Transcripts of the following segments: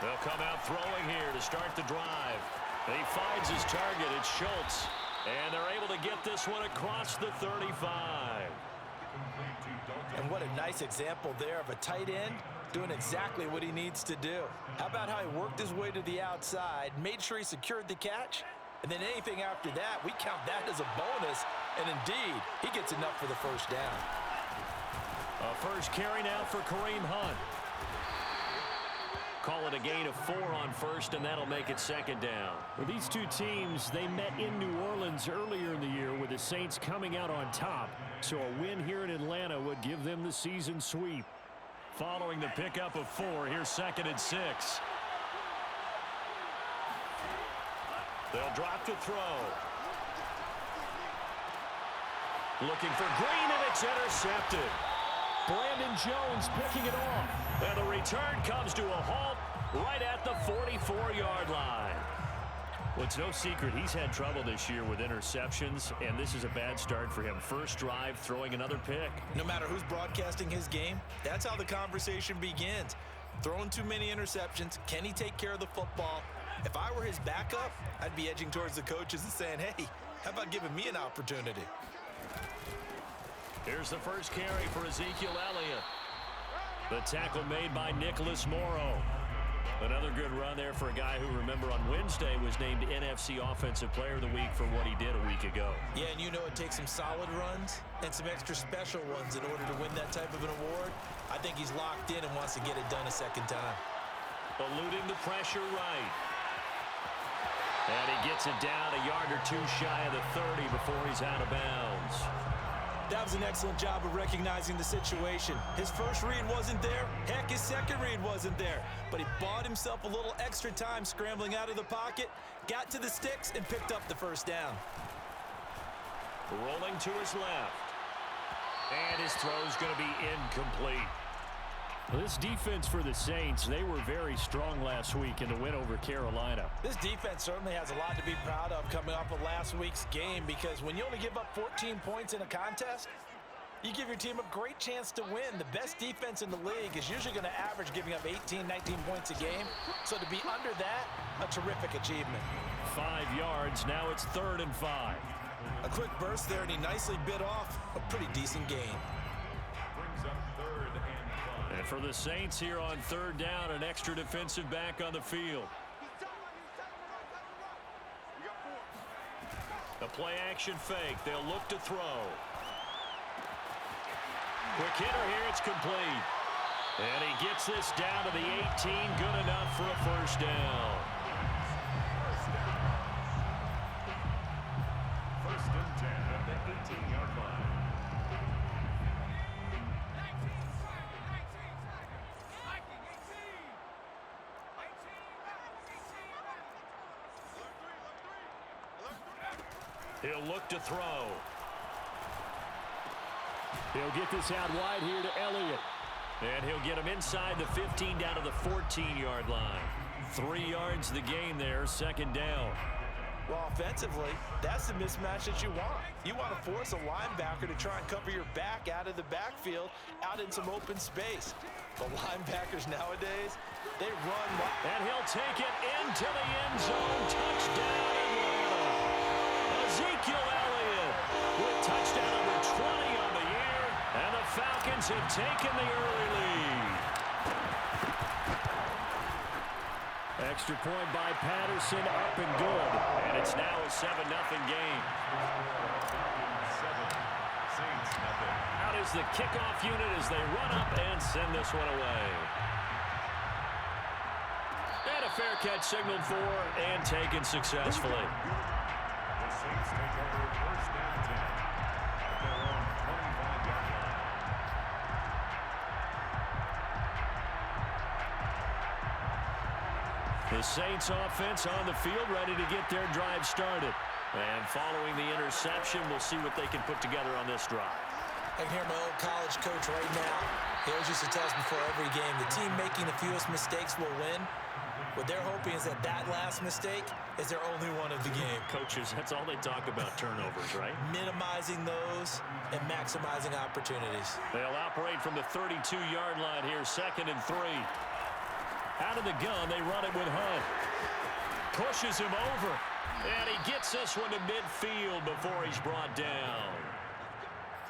They'll come out throwing here to start the drive. And he finds his target. It's Schultz. And they're able to get this one across the 35. And what a nice example there of a tight end doing exactly what he needs to do. How about how he worked his way to the outside, made sure he secured the catch, and then anything after that, we count that as a bonus. And indeed, he gets enough for the first down. A first carry now for Kareem Hunt. Call it a gain of 4 on first, and that'll make it second down. Well, these two teams, they met in New Orleans earlier in the year with the Saints coming out on top. So a win here in Atlanta would give them the season sweep. Following the pickup of 4, here's 2nd and 6. They'll drop to throw. Looking for Green, and it's intercepted. Brandon Jones picking it off. And the return comes to a halt right at the 44-yard line. Well, it's no secret he's had trouble this year with interceptions, and this is a bad start for him. First drive, throwing another pick. No matter who's broadcasting his game, that's how the conversation begins. Throwing too many interceptions, can he take care of the football? If I were his backup, I'd be edging towards the coaches and saying, hey, how about giving me an opportunity? Here's the first carry for Ezekiel Elliott. The tackle made by Nicholas Morrow. Another good run there for a guy who, remember, on Wednesday was named NFC Offensive Player of the Week for what he did a week ago. Yeah, and you know it takes some solid runs and some extra special ones in order to win that type of an award. I think he's locked in and wants to get it done a second time. Eluding the pressure right. And he gets it down a yard or two shy of the 30 before he's out of bounds. That was an excellent job of recognizing the situation. His first read wasn't there. Heck, his second read wasn't there. But he bought himself a little extra time scrambling out of the pocket, got to the sticks, and picked up the first down. Rolling to his left. And his throw's going to be incomplete. Well, this defense for the Saints, they were very strong last week in the win over Carolina. This defense certainly has a lot to be proud of coming off of last week's game, because when you only give up 14 points in a contest, you give your team a great chance to win. The best defense in the league is usually going to average giving up 18, 19 points a game. So to be under that, a terrific achievement. 5 yards, now it's 3rd and 5. A quick burst there, and he nicely bit off a pretty decent gain. Brings up 3rd and 5. And for the Saints here on 3rd down, an extra defensive back on the field. A play-action fake. They'll look to throw. Quick hitter here. It's complete. And he gets this down to the 18. Good enough for a first down. First and 10 at the 18-yard line. He'll look to throw. He'll get this out wide here to Elliott. And he'll get him inside the 15 down to the 14-yard line. 3 yards the gain there, 2nd down. Well, offensively, that's the mismatch that you want. You want to force a linebacker to try and cover your back out of the backfield, out in some open space. The linebackers nowadays, they run. And he'll take it into the end zone. Touchdown, Atlanta. Ezekiel Elliott with touchdown number 20 on the year. And the Falcons have taken the early lead. Extra point by Patterson, up and good. And it's now a 7-0 game. 7, Saints nothing. Out is the kickoff unit as they run up and send this one away. And a fair catch signaled for and taken successfully. The Saints take over 1st and 10 at their own 25-yard line. The Saints offense on the field, ready to get their drive started. And following the interception, we'll see what they can put together on this drive. I can hear my old college coach right now. He always used to tell us before every game, the team making the fewest mistakes will win. What they're hoping is that that last mistake is their only one of the game. Coaches, that's all they talk about, turnovers, right? Minimizing those and maximizing opportunities. They'll operate from the 32-yard line here, 2nd and 3. Out of the gun, they run it with Hunt. Pushes him over. And he gets this one to midfield before he's brought down.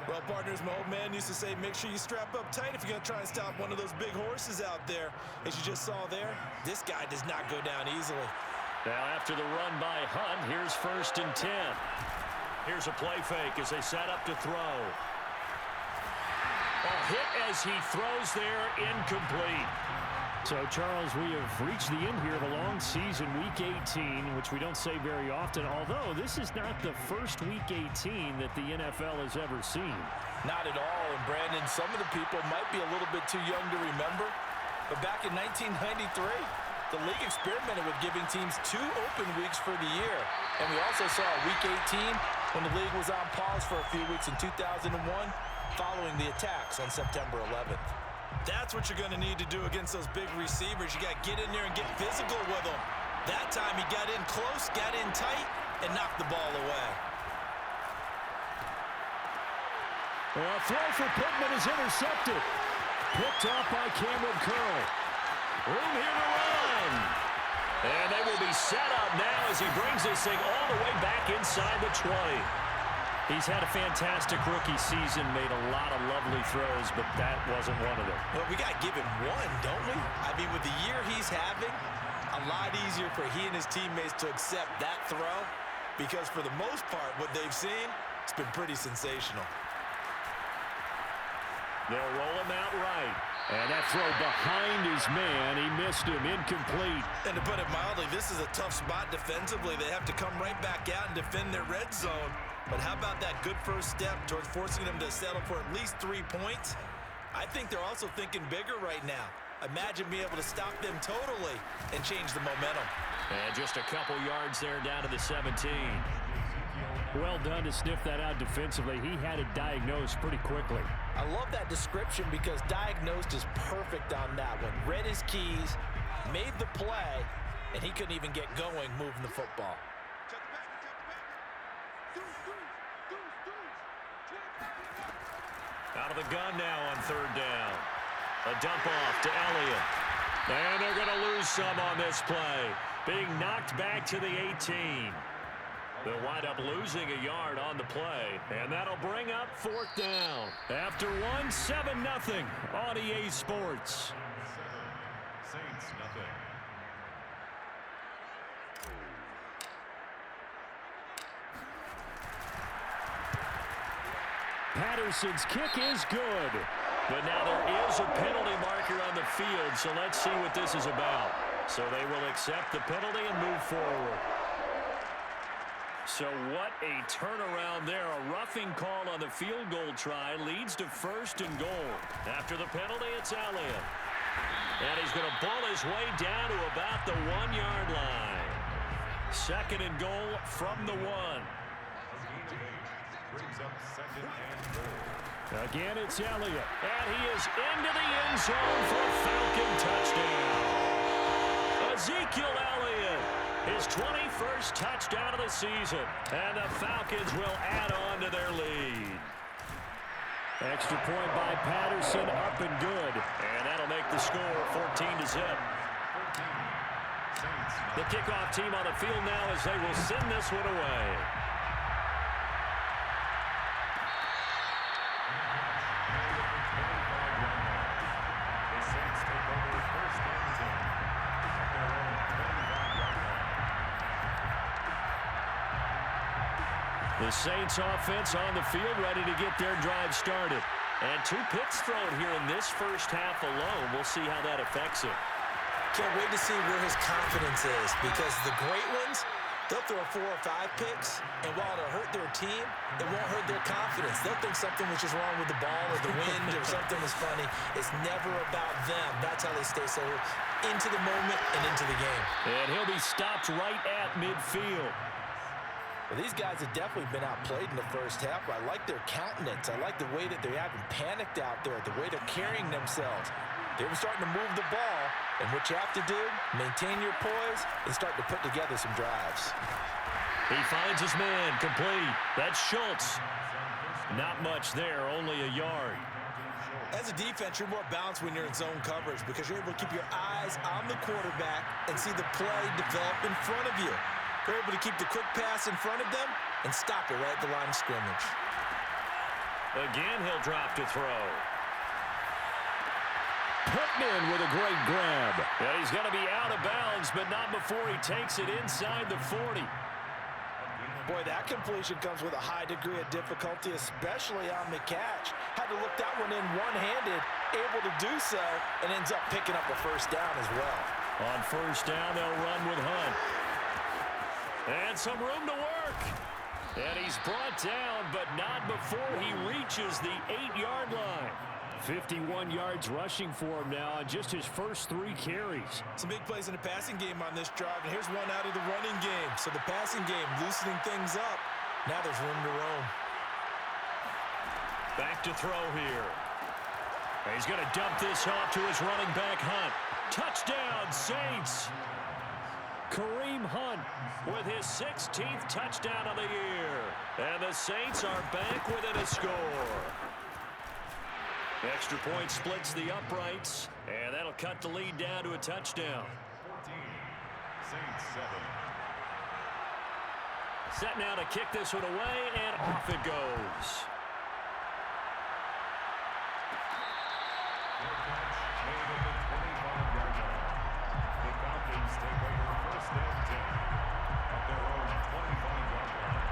Well, partners, my old man used to say, make sure you strap up tight if you're going to try and stop one of those big horses out there. As you just saw there, this guy does not go down easily. Now, after the run by Hunt, here's 1st and 10. Here's a play fake as they set up to throw. A hit as he throws there, incomplete. So, Charles, we have reached the end here of a long season, Week 18, which we don't say very often, although this is not the first Week 18 that the NFL has ever seen. Not at all, and Brandon, some of the people might be a little bit too young to remember, but back in 1993, the league experimented with giving teams 2 open weeks for the year, and we also saw Week 18 when the league was on pause for a few weeks in 2001 following the attacks on September 11th. That's what you're going to need to do against those big receivers. You got to get in there and get physical with them. That time he got in close, got in tight, and knocked the ball away. Well, a throw for Pittman is intercepted. Picked off by Cameron Curl. Room here to run. And they will be set up now as he brings this thing all the way back inside the 20. He's had a fantastic rookie season, made a lot of lovely throws, but that wasn't one of them. Well, we got to give him one, don't we? I mean, with the year he's having, a lot easier for he and his teammates to accept that throw because for the most part, what they've seen, it's been pretty sensational. They'll roll him out right. And that throw behind his man, he missed him, incomplete. And to put it mildly, this is a tough spot defensively. They have to come right back out and defend their red zone. But how about that good first step towards forcing them to settle for at least 3 points? I think they're also thinking bigger right now. Imagine being able to stop them totally and change the momentum. And just a couple yards there down to the 17. Well done to sniff that out defensively. He had it diagnosed pretty quickly. I love that description because diagnosed is perfect on that one. Read his keys, made the play, and he couldn't even get going moving the football. Out of the gun now on 3rd down. A dump off to Elliott. And they're going to lose some on this play. Being knocked back to the 18. They'll wind up losing a yard on the play. And that'll bring up 4th down. After 1, 7-0 on EA Sports. Saints nothing. Patterson's kick is good. But now there is a penalty marker on the field, so let's see what this is about. So they will accept the penalty and move forward. So what a turnaround there. A roughing call on the field goal try leads to 1st and goal. After the penalty, it's Elliott. And he's going to ball his way down to about the 1-yard line. 2nd and goal from the 1. Brings up 2nd and goal. Again, it's Elliott. And he is into the end zone for a Falcon touchdown. Ezekiel Elliott, his 21st touchdown of the season. And the Falcons will add on to their lead. Extra point by Patterson, up and good. And that'll make the score 14-0. The kickoff team on the field now as they will send this one away. The Saints offense on the field ready to get their drive started. And 2 picks thrown here in this first half alone. We'll see how that affects him. Can't wait to see where his confidence is because the great ones, they'll throw 4 or 5 picks, and while it'll hurt their team, it won't hurt their confidence. They'll think something was just wrong with the ball or the wind or something was funny. It's never about them. That's how they stay so into the moment and into the game. And he'll be stopped right at midfield. Well, these guys have definitely been outplayed in the first half. I like their countenance. I like the way that they haven't panicked out there, the way they're carrying themselves. They were starting to move the ball, and what you have to do, maintain your poise and start to put together some drives. He finds his man, complete. That's Schultz. Not much there, only a yard. As a defense, you're more balanced when you're in zone coverage because you're able to keep your eyes on the quarterback and see the play develop in front of you. You're able to keep the quick pass in front of them and stop it right at the line of scrimmage. Again, he'll drop to throw. Pittman with a great grab. And he's going to be out of bounds, but not before he takes it inside the 40. Boy, that completion comes with a high degree of difficulty, especially on the catch. Had to look that one in one-handed, able to do so, and ends up picking up a first down as well. On first down, they'll run with Hunt. And some room to work. And he's brought down, but not before he reaches the 8-yard line. 51 yards rushing for him now on just his first 3 carries. Some big plays in the passing game on this drive, and here's one out of the running game. So the passing game loosening things up. Now there's room to roam. Back to throw here. He's going to dump this off to his running back, Hunt. Touchdown, Saints. Kareem Hunt with his 16th touchdown of the year. And the Saints are back within a score. Extra point splits the uprights, and that'll cut the lead down to a touchdown. 14, Saints 7. Set now to kick this one away, and off it goes. Their catch made at the 25-yard line. The Falcons take over first and 10 at their own 25-yard line.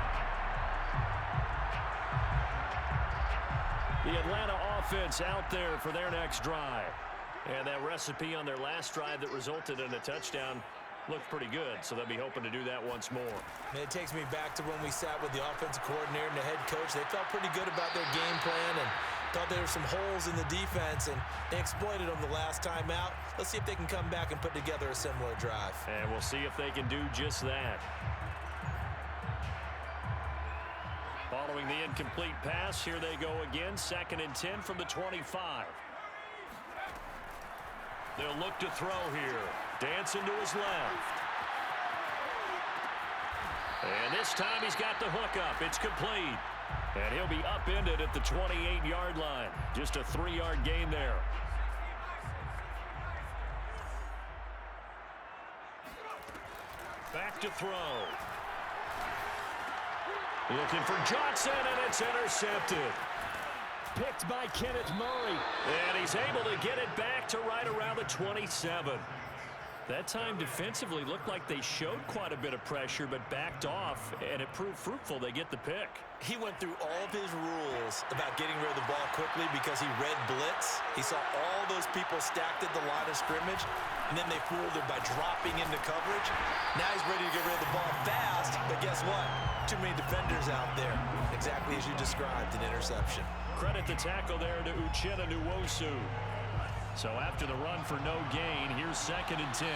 The Atlanta offense out there for their next drive. And that recipe on their last drive that resulted in a touchdown looked pretty good, so they'll be hoping to do that once more. And it takes me back to when we sat with the offensive coordinator and the head coach. They felt pretty good about their game plan and thought there were some holes in the defense, and they exploited them the last time out. Let's see if they can come back and put together a similar drive. And we'll see if they can do just that. Following the incomplete pass, here they go again. 2nd and 10 from the 25. They'll look to throw here. Dancing to his left. And this time he's got the hook up. It's complete. And he'll be upended at the 28-yard line. Just a 3-yard gain there. Back to throw. Looking for Johnson, and it's intercepted. Picked by Kenneth Murray. And he's able to get it back to right around the 27. That time defensively looked like they showed quite a bit of pressure, but backed off, and it proved fruitful. They get the pick. He went through all of his rules about getting rid of the ball quickly because he read blitz. He saw all those people stacked at the line of scrimmage, and then they fooled him by dropping into coverage. Now he's ready to get rid of the ball fast, but guess what? Too many defenders out there. Exactly as you described, an interception. Credit the tackle there to Uchenna Nwosu. So after the run for no gain, here's 2nd and 10.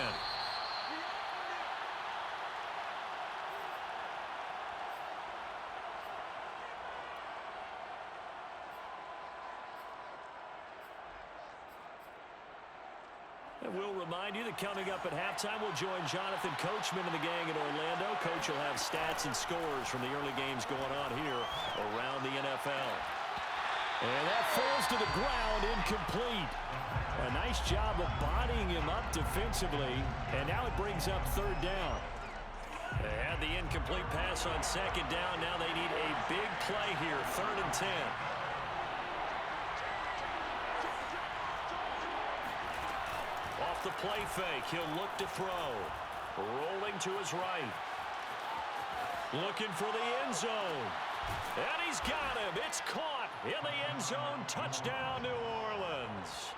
And we'll remind you that coming up at halftime, we'll join Jonathan Coachman and the gang in Orlando. Coach will have stats and scores from the early games going on here around the NFL. And that falls to the ground, incomplete. A nice job of bodying him up defensively, and now it brings up 3rd down. They had the incomplete pass on 2nd down. Now they need a big play here, 3rd and 10. Off the play fake, he'll look to throw. Rolling to his right. Looking for the end zone. And he's got him. It's caught in the end zone. Touchdown, New Orleans.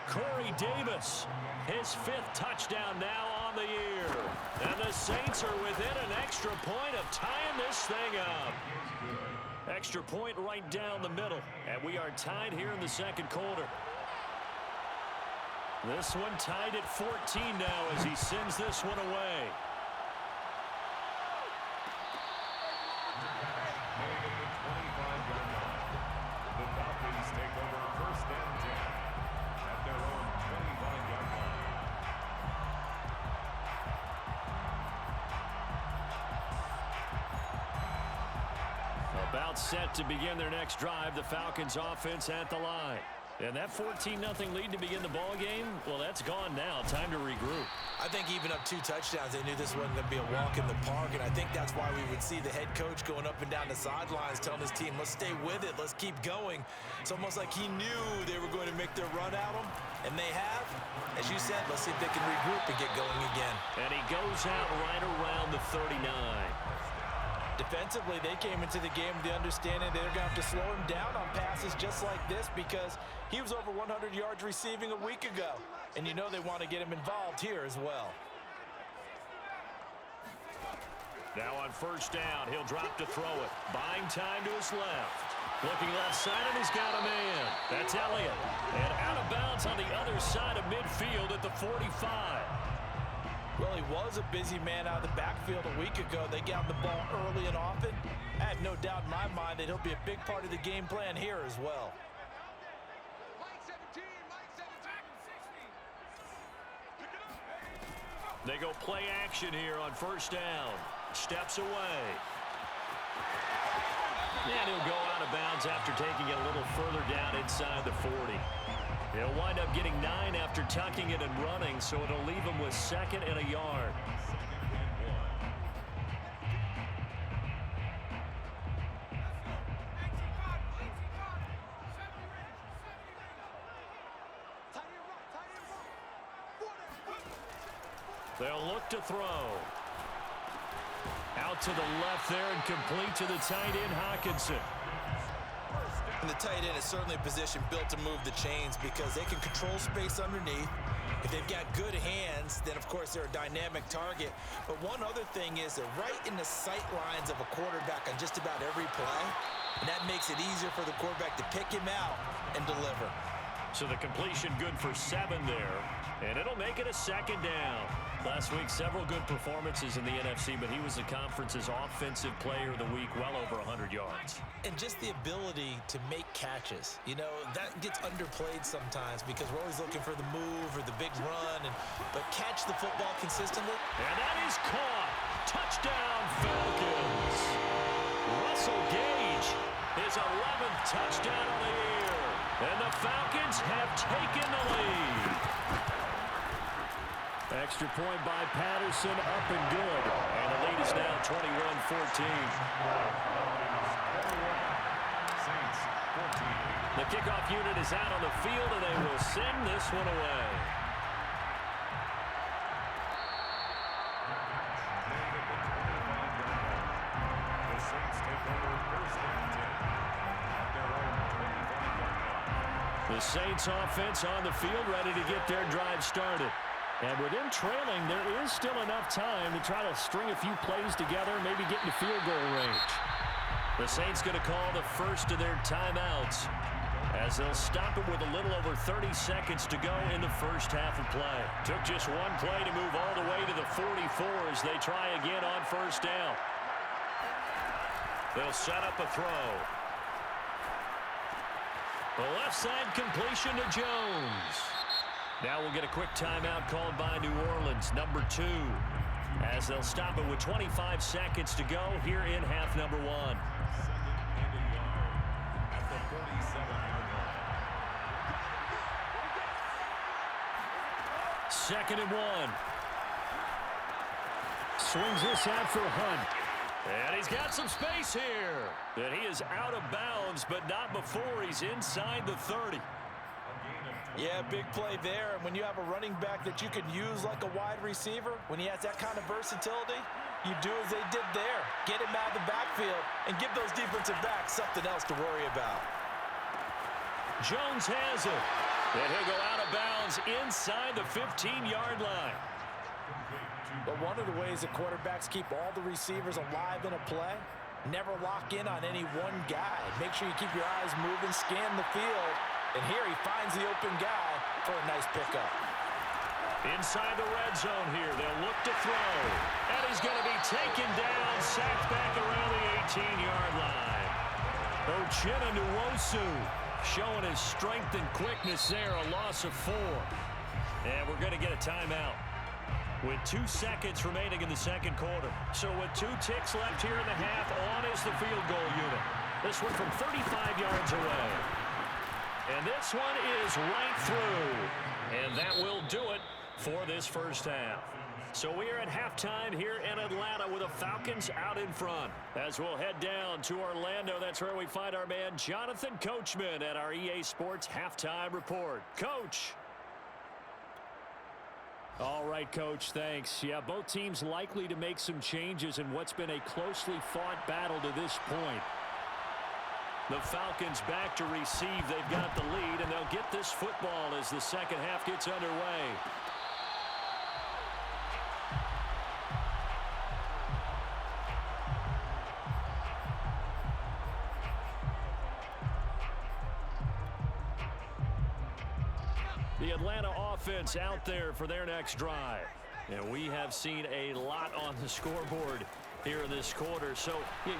Corey Davis, his 5th touchdown now on the year. And the Saints are within an extra point of tying this thing up. Extra point right down the middle. And we are tied here in the 2nd quarter. This one tied at 14 now as he sends this one away. The Falcons take over first and 10 at their own 25-yard line. About set to begin their next drive. The Falcons offense at the line. And that 14-0 lead to begin the ball game, well, that's gone now. Time to regroup. I think even up 2 touchdowns, they knew this wasn't going to be a walk in the park, and I think that's why we would see the head coach going up and down the sidelines telling his team, let's stay with it, let's keep going. It's almost like he knew they were going to make their run at him, and they have. As you said, let's see if they can regroup and get going again. And he goes out right around the 39. Defensively, they came into the game with the understanding they're going to have to slow him down on passes just like this because he was over 100 yards receiving a week ago. And you know they want to get him involved here as well. Now on first down, he'll drop to throw it. Buying time to his left. Looking left side, and he's got a man. That's Elliott. And out of bounds on the other side of midfield at the 45. Well, he was a busy man out of the backfield a week ago. They got the ball early and often. I have no doubt in my mind that he'll be a big part of the game plan here as well. They go play action here on first down. Steps away. And he'll go out of bounds after taking it a little further down inside the 40. He'll wind up getting 9 after tucking it and running, so it'll leave him with 2nd and a yard. They'll look to throw. Out to the left there and complete to the tight end, Hockenson. And the tight end is certainly a position built to move the chains because they can control space underneath. If they've got good hands, then, of course, they're a dynamic target. But one other thing is they're right in the sight lines of a quarterback on just about every play, and that makes it easier for the quarterback to pick him out and deliver. So the completion good for 7 there, and it'll make it a 2nd down. Last week, several good performances in the NFC, but he was the conference's offensive player of the week, well over 100 yards. And just the ability to make catches. You know, that gets underplayed sometimes because we're always looking for the move or the big run, but catch the football consistently. And that is caught. Touchdown, Falcons. Russell Gage, his 11th touchdown of the year. And the Falcons have taken the lead. Extra point by Patterson, up and good. And the lead is now 21-14. The kickoff unit is out on the field, and they will send this one away. The Saints take over first and 10 at their own 25-yard line. The Saints offense on the field, ready to get their drive started. And with them trailing, there is still enough time to try to string a few plays together, maybe get into field goal range. The Saints going to call the first of their timeouts as they'll stop it with a little over 30 seconds to go in the first half of play. Took just one play to move all the way to the 44 as they try again on first down. They'll set up a throw. The left side completion to Jones. Now we'll get a quick timeout called by New Orleans, number 2, as they'll stop it with 25 seconds to go here in half number 1. 2nd and a yard at the 37-yard line. 2nd and 1. Swings this out for Hunt. And he's got some space here. And he is out of bounds, but not before he's inside the 30. Yeah, big play there. And when you have a running back that you can use like a wide receiver, when he has that kind of versatility, you do as they did there. Get him out of the backfield and give those defensive backs something else to worry about. Jones has it. And he'll go out of bounds inside the 15-yard line. But one of the ways that quarterbacks keep all the receivers alive in a play, never lock in on any one guy. Make sure you keep your eyes moving, scan the field. And here he finds the open guy for a nice pickup. Inside the red zone here, they'll look to throw. And he's going to be taken down, sacked back around the 18-yard line. Uchenna Nwosu showing his strength and quickness there, a loss of 4. And we're going to get a timeout with 2 seconds remaining in the second quarter. So with 2 ticks left here in the half, on is the field goal unit. This one from 35 yards away. And this one is right through. And that will do it for this first half. So we are at halftime here in Atlanta with the Falcons out in front. As we'll head down to Orlando, that's where we find our man Jonathan Coachman at our EA Sports Halftime Report. Coach. All right, Coach, thanks. Yeah, both teams likely to make some changes in what's been a closely fought battle to this point. The Falcons back to receive. They've got the lead, and they'll get this football as the second half gets underway. The Atlanta offense out there for their next drive. And we have seen a lot on the scoreboard here in this quarter. So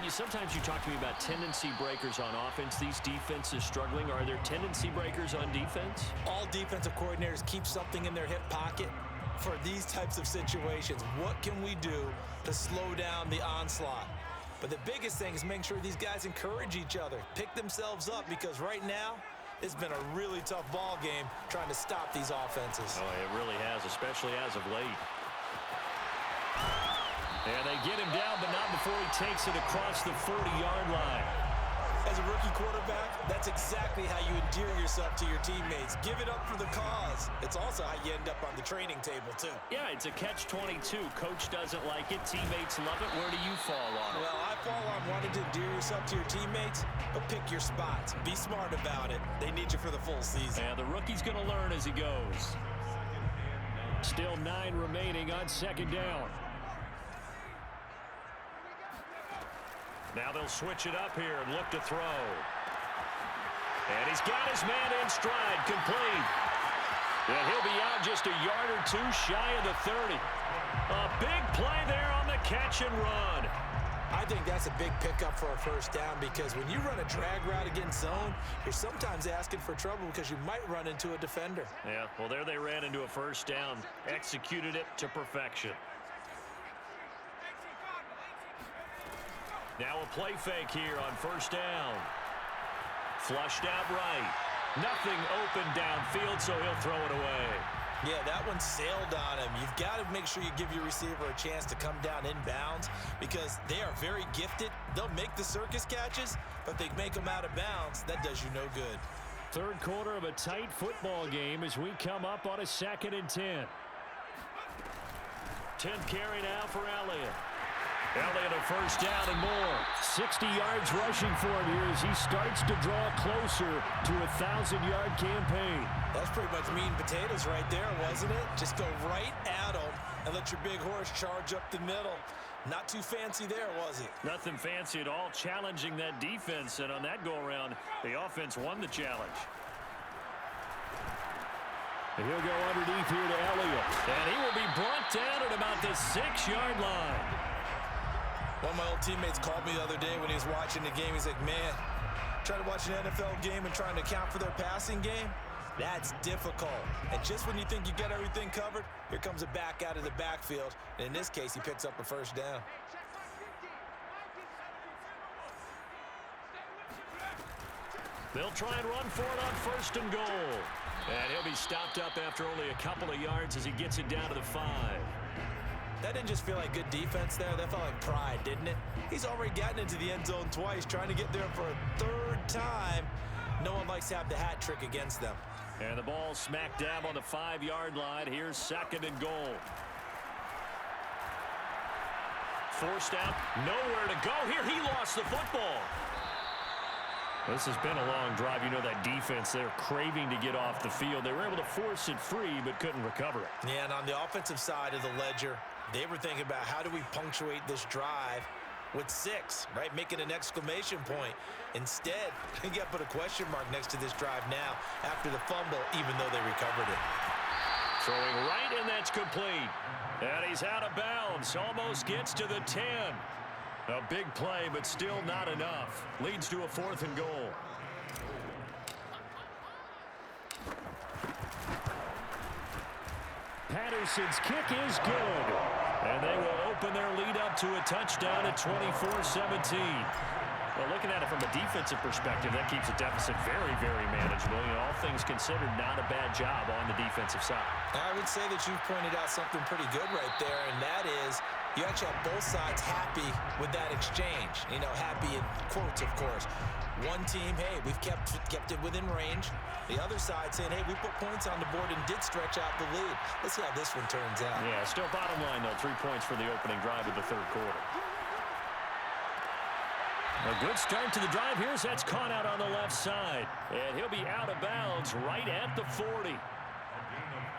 sometimes you talk to me about tendency breakers on offense. These defenses struggling. Are there tendency breakers on defense? All defensive coordinators keep something in their hip pocket for these types of situations. What can we do to slow down the onslaught? But the biggest thing is making sure these guys encourage each other, pick themselves up, because right now, it's been a really tough ball game trying to stop these offenses. Oh, it really has, especially as of late. And they get him down, but not before he takes it across the 40-yard line. As a rookie quarterback, that's exactly how you endear yourself to your teammates. Give it up for the cause. It's also how you end up on the training table, too. Yeah, it's a catch-22. Coach doesn't like it. Teammates love it. Where do you fall on it? Well, I fall on wanting to endear yourself to your teammates, but pick your spots. Be smart about it. They need you for the full season. Yeah, the rookie's going to learn as he goes. Still 9 remaining on second down. Now they'll switch it up here and look to throw. And he's got his man in stride, complete. And he'll be out just a yard or two shy of the 30. A big play there on the catch and run. I think that's a big pickup for a first down, because when you run a drag route against zone, you're sometimes asking for trouble because you might run into a defender. Yeah, well, there they ran into a first down. Executed it to perfection. Now a play fake here on first down. Flushed out right. Nothing open downfield, so he'll throw it away. Yeah, that one sailed on him. You've got to make sure you give your receiver a chance to come down inbounds, because they are very gifted. They'll make the circus catches, but they make them out of bounds. That does you no good. Third quarter of a tight football game as we come up on a 2nd and 10. 10th carry now for Elliott. Elliott a first down and more. 60 yards rushing for him here as he starts to draw closer to a 1,000-yard campaign. That's pretty much meat and potatoes right there, wasn't it? Just go right at him and let your big horse charge up the middle. Not too fancy there, was it? Nothing fancy at all, challenging that defense. And on that go-around, the offense won the challenge. And he'll go underneath here to Elliott. And he will be brought down at about the 6-yard line. One of my old teammates called me the other day when he was watching the game. He's like, man, trying to watch an NFL game and trying to account for their passing game, that's difficult. And just when you think you got everything covered, here comes a back out of the backfield. And in this case, he picks up a first down. They'll try and run for it on 1st and goal. And he'll be stopped up after only a couple of yards as he gets it down to the 5. That didn't just feel like good defense there. That felt like pride, didn't it? He's already gotten into the end zone twice, trying to get there for a 3rd time. No one likes to have the hat trick against them. And the ball smack dab on the 5-yard line. Here's 2nd and goal. Forced out, nowhere to go. Here, he lost the football. This has been a long drive. You know that defense, they're craving to get off the field. They were able to force it free, but couldn't recover it. Yeah, and on the offensive side of the ledger, they were thinking about how do we punctuate this drive with 6, right? Making an exclamation point. Instead, you got to put a question mark next to this drive now after the fumble, even though they recovered it. Throwing right, and that's complete. And he's out of bounds. Almost gets to the 10. A big play, but still not enough. Leads to a 4th and goal. Patterson's kick is good. And they will open their lead up to a touchdown at 24-17. Well, looking at it from a defensive perspective, that keeps the deficit very, very manageable. You know, all things considered, not a bad job on the defensive side. I would say that you've pointed out something pretty good right there, and that is you actually have both sides happy with that exchange. You know, happy in quotes, of course. One team, hey, we've kept it within range. The other side saying, hey, we put points on the board and did stretch out the lead. Let's see how this one turns out. Yeah, still bottom line, though, 3 points for the opening drive of the third quarter. A good start to the drive here as that's caught out on the left side. And he'll be out of bounds right at the 40.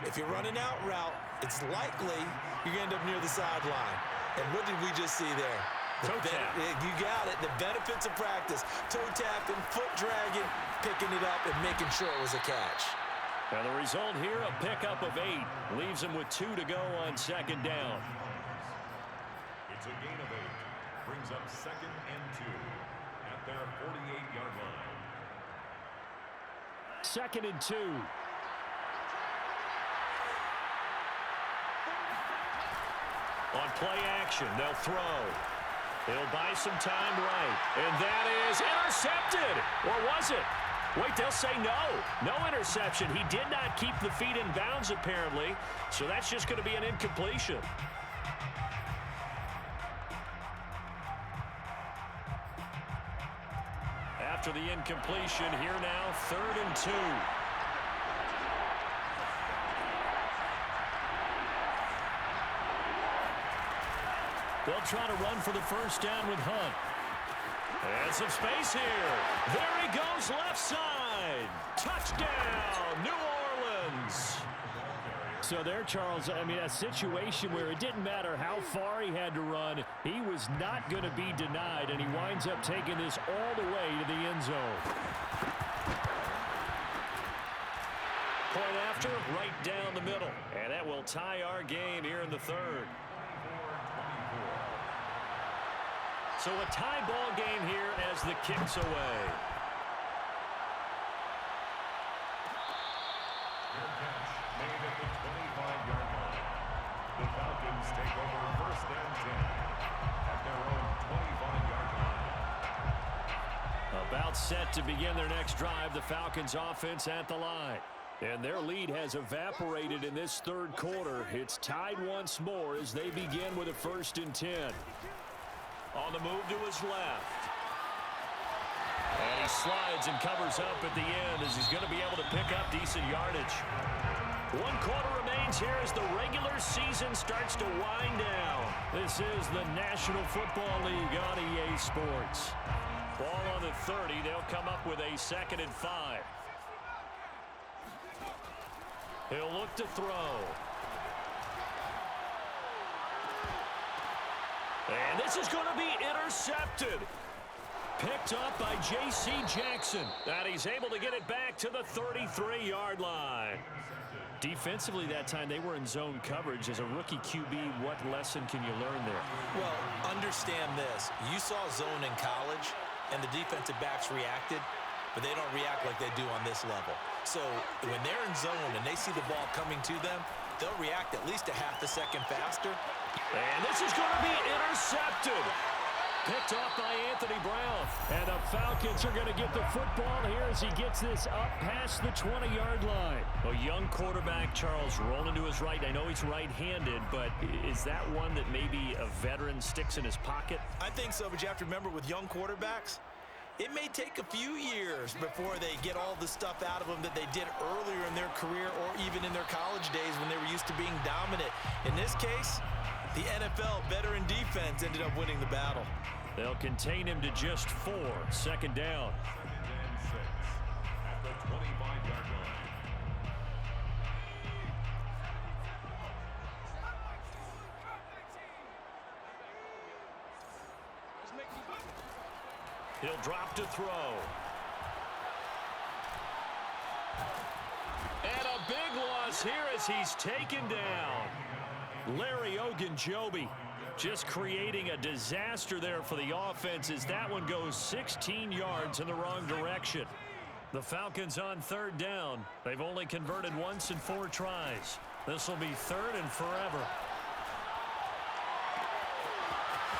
If you're running out route, it's likely you're going to end up near the sideline. And what did we just see there? Toe tap. You got it. The benefits of practice. Toe tapping, foot dragging, picking it up, and making sure it was a catch. And the result here, a pickup of 8. Leaves him with 2 to go on second down. It's a gain of 8. Brings up 2nd and 2 at their 48-yard line. 2nd and 2. On play action, they'll throw. He'll buy some time right. And that is intercepted. Or was it? Wait, they'll say no. No interception. He did not keep the feet in bounds, apparently. So that's just going to be an incompletion. After the incompletion, here now, 3rd and 2. They'll try to run for the first down with Hunt. And some space here. There he goes, left side. Touchdown, New Orleans. So there, Charles, I mean, a situation where it didn't matter how far he had to run. He was not going to be denied, and he winds up taking this all the way to the end zone. Point after, right down the middle. And that will tie our game here in the third. So a tie ball game here as the kick's away. Fair catch made at the 25-yard line. The Falcons take over 1st and 10 at their own 25-yard line. About set to begin their next drive, the Falcons offense at the line. And their lead has evaporated in this third quarter. It's tied once more as they begin with a 1st and 10. On the move to his left. And he slides and covers up at the end as he's going to be able to pick up decent yardage. 1 quarter remains here as the regular season starts to wind down. This is the National Football League on EA Sports. Ball on the 30. They'll come up with a 2nd and 5. He'll look to throw. And this is going to be intercepted. Picked up by J.C. Jackson. And he's able to get it back to the 33-yard line. Defensively that time, they were in zone coverage. As a rookie QB, what lesson can you learn there? Well, understand this. You saw zone in college, and the defensive backs reacted, but they don't react like they do on this level. So when they're in zone and they see the ball coming to them, they'll react at least a half a second faster. And this is going to be intercepted. Picked off by Anthony Brown. And the Falcons are going to get the football here as he gets this up past the 20-yard line. A young quarterback, Charles, rolling to his right. I know he's right-handed, but is that one that maybe a veteran sticks in his pocket? I think so, but you have to remember with young quarterbacks, it may take a few years before they get all the stuff out of them that they did earlier in their career or even in their college days when they were used to being dominant. In this case, the NFL veteran defense ended up winning the battle. They'll contain him to just 4. 2nd down. 2nd and 6 at the 25-yard line. He'll drop to throw. And a big loss here as he's taken down. Larry Ogunjobi just creating a disaster there for the offense as that one goes 16 yards in the wrong direction. The Falcons on 3rd down. They've only converted once in 4 tries. This will be 3rd and forever.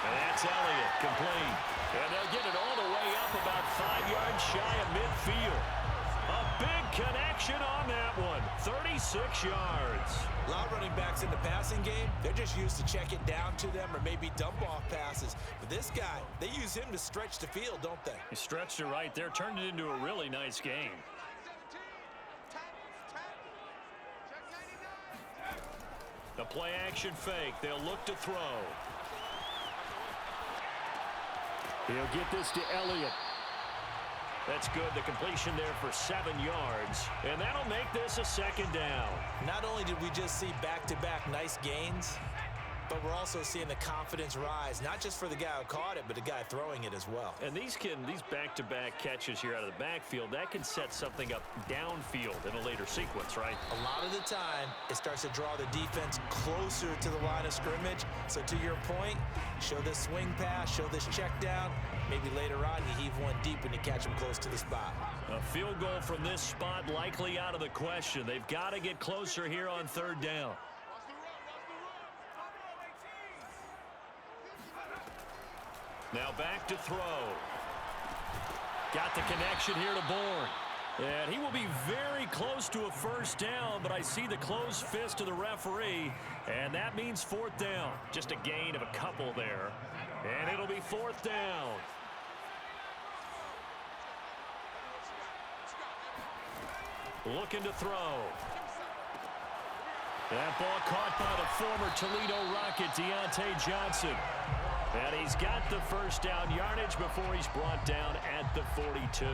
And that's Elliott, complete. And they'll get it all the way up about 5 yards shy of midfield. A big connection on that one. 36 yards. A lot of running backs in the passing game, they're just used to check it down to them or maybe dump off passes. But this guy, they use him to stretch the field, don't they? He stretched it right there, turned it into a really nice game. The play action fake. They'll look to throw. He'll get this to Elliott. That's good. The completion there for 7 yards. And that'll make this a second down. Not only did we just see back-to-back nice gains, but we're also seeing the confidence rise, not just for the guy who caught it, but the guy throwing it as well. And these back-to-back catches here out of the backfield, that can set something up downfield in a later sequence, right? A lot of the time, it starts to draw the defense closer to the line of scrimmage. So to your point, show this swing pass, show this check down. Maybe later on, you heave one deep and you catch him close to the spot. A field goal from this spot likely out of the question. They've got to get closer here on 3rd down. Now back to throw. Got the connection here to Bourne. And he will be very close to a 1st down, but I see the closed fist of the referee, and that means 4th down. Just a gain of a couple there, and it'll be 4th down. Looking to throw. That ball caught by the former Toledo Rocket, Deontay Johnson. And he's got the 1st down yardage before he's brought down at the 42.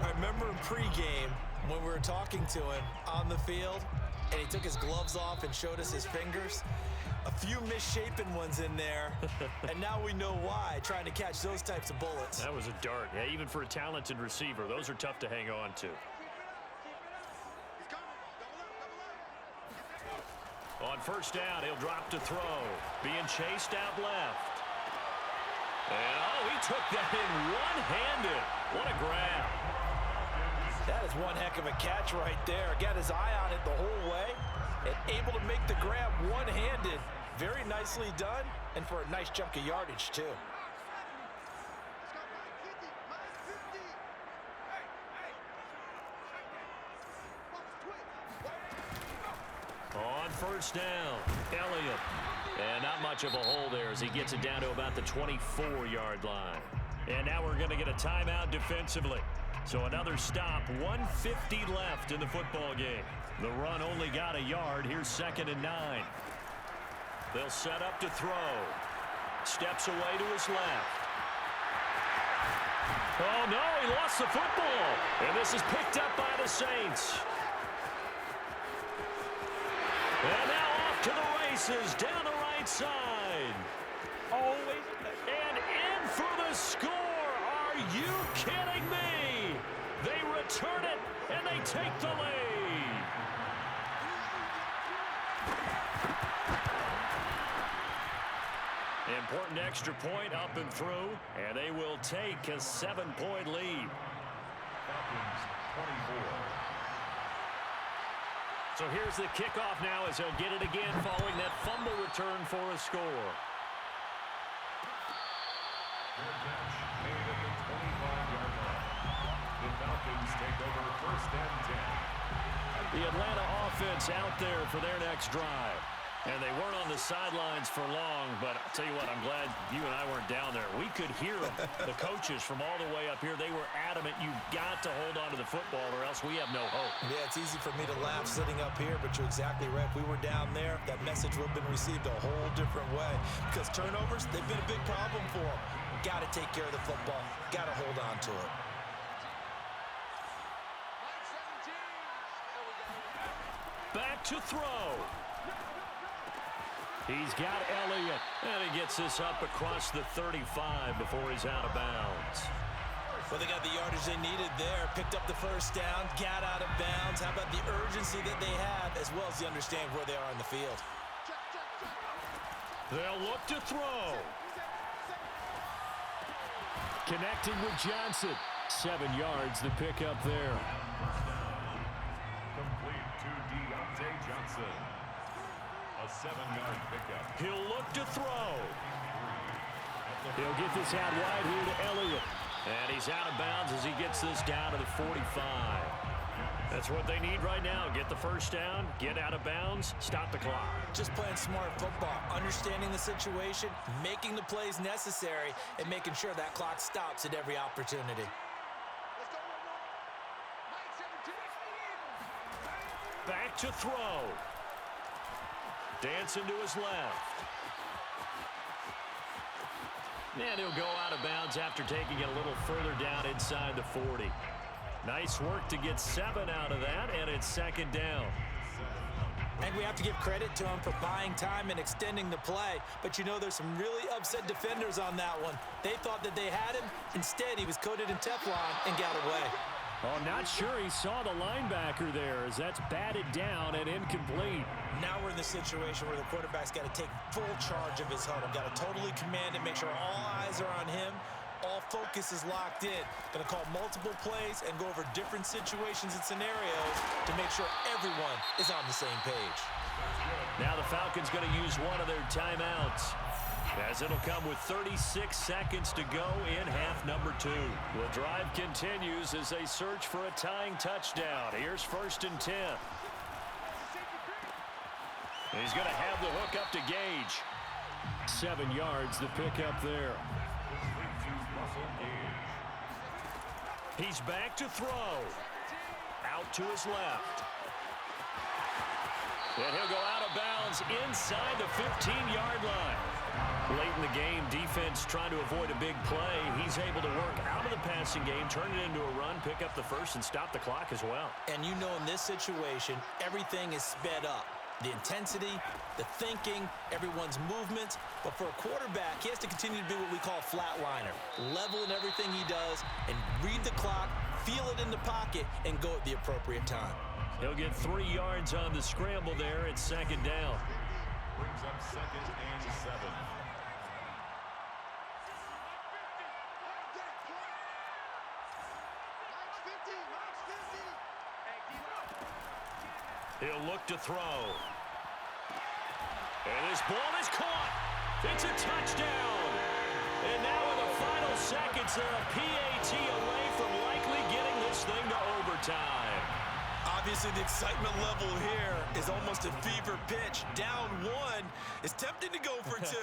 I remember in pregame when we were talking to him on the field, and he took his gloves off and showed us his fingers. A few misshapen ones in there, and now we know why, trying to catch those types of bullets. That was a dart. Yeah, even for a talented receiver, those are tough to hang on to. On 1st down, he'll drop to throw. Being chased out left. And, oh, he took that in one-handed. What a grab. That is one heck of a catch right there. Got his eye on it the whole way and able to make the grab one-handed. Very nicely done, and for a nice chunk of yardage, too. On 1st down, Elliott. And not much of a hole there as he gets it down to about the 24-yard line. And now we're going to get a timeout defensively. So another stop, 1:50 left in the football game. The run only got a yard. Here's 2nd and 9. They'll set up to throw. Steps away to his left. Oh, no, he lost the football. And this is picked up by the Saints. And now off to the races, down the right side. Always. And in for the score. Are you kidding me? They return it, and they take the lead. Important extra point up and through, and they will take a 7-point lead. Falcons 24. So here's the kickoff now as he'll get it again following that fumble return for a score. Their catch made at the 25-yard line. The Falcons take over 1st and 10. The Atlanta offense out there for their next drive. And they weren't on the sidelines for long, but I'll tell you what, I'm glad you and I weren't down there. We could hear them, the coaches from all the way up here. They were adamant, you've got to hold on to the football or else we have no hope. Yeah, it's easy for me to laugh sitting up here, but you're exactly right. If we were down there, that message would have been received a whole different way. Because turnovers, they've been a big problem for them. Got to take care of the football. Got to hold on to it. Back to throw. He's got Elliott, and he gets this up across the 35 before he's out of bounds. Well, they got the yardage they needed there, picked up the 1st down, got out of bounds. How about the urgency that they have, as well as the understanding where they are on the field? They'll look to throw. Connecting with Johnson. 7 yards, the pickup there. Complete to Deontay Johnson. A 7-yard pickup. He'll look to throw. He'll get this out wide here to Elliott. And he's out of bounds as he gets this down to the 45. That's what they need right now. Get the first down, get out of bounds, stop the clock. Just playing smart football, understanding the situation, making the plays necessary, and making sure that clock stops at every opportunity. Back to throw. Dancing to his left. And he'll go out of bounds after taking it a little further down inside the 40. Nice work to get 7 out of that, and it's second down. And we have to give credit to him for buying time and extending the play. But you know, there's some really upset defenders on that one. They thought that they had him. Instead, he was coated in Teflon and got away. Oh, not sure he saw the linebacker there as that's batted down and incomplete. Now we're in the situation where the quarterback's got to take full charge of his huddle. Got to totally command it, make sure all eyes are on him. All focus is locked in. Going to call multiple plays and go over different situations and scenarios to make sure everyone is on the same page. Now the Falcons going to use one of their timeouts, as it'll come with 36 seconds to go in half number 2. The drive continues as they search for a tying touchdown. Here's 1st and 10. He's going to have the hook up to Gage. 7 yards, the pickup there. He's back to throw. Out to his left. And he'll go out of bounds inside the 15-yard line. Late in the game, defense trying to avoid a big play. He's able to work out of the passing game, turn it into a run, pick up the first, and stop the clock as well. And you know, in this situation, everything is sped up. The intensity, the thinking, everyone's movements. But for a quarterback, he has to continue to be what we call a flatliner. Level in everything he does and read the clock, feel it in the pocket, and go at the appropriate time. He'll get 3 yards on the scramble there. It's second down. Brings up 2nd and 7. He'll look to throw. And this ball is caught. It's a touchdown. And now in the final seconds, they're a PAT away from likely getting this thing to overtime. Obviously, the excitement level here is almost a fever pitch. Down 1. It's tempting to go for 2.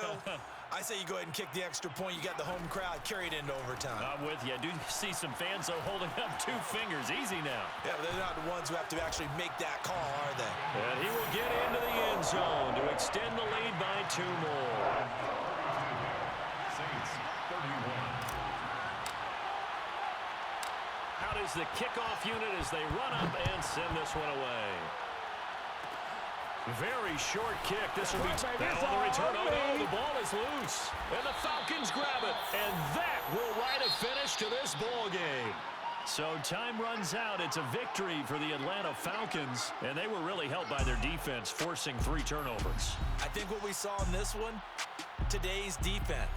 I say you go ahead and kick the extra point. You got the home crowd carried into overtime. I'm with you. I do see some fans, though, holding up 2 fingers. Easy now. Yeah, but they're not the ones who have to actually make that call, are they? And he will get into the end zone to extend the lead by 2 more. Saints 31. Out is the kickoff unit as they run up and send this one away. Very short kick. This will be now on the return. Oh, no, the ball is loose. And the Falcons grab it. And that will write a finish to this ball game. So time runs out. It's a victory for the Atlanta Falcons. And they were really helped by their defense, forcing 3 turnovers. I think what we saw in this one, today's defense.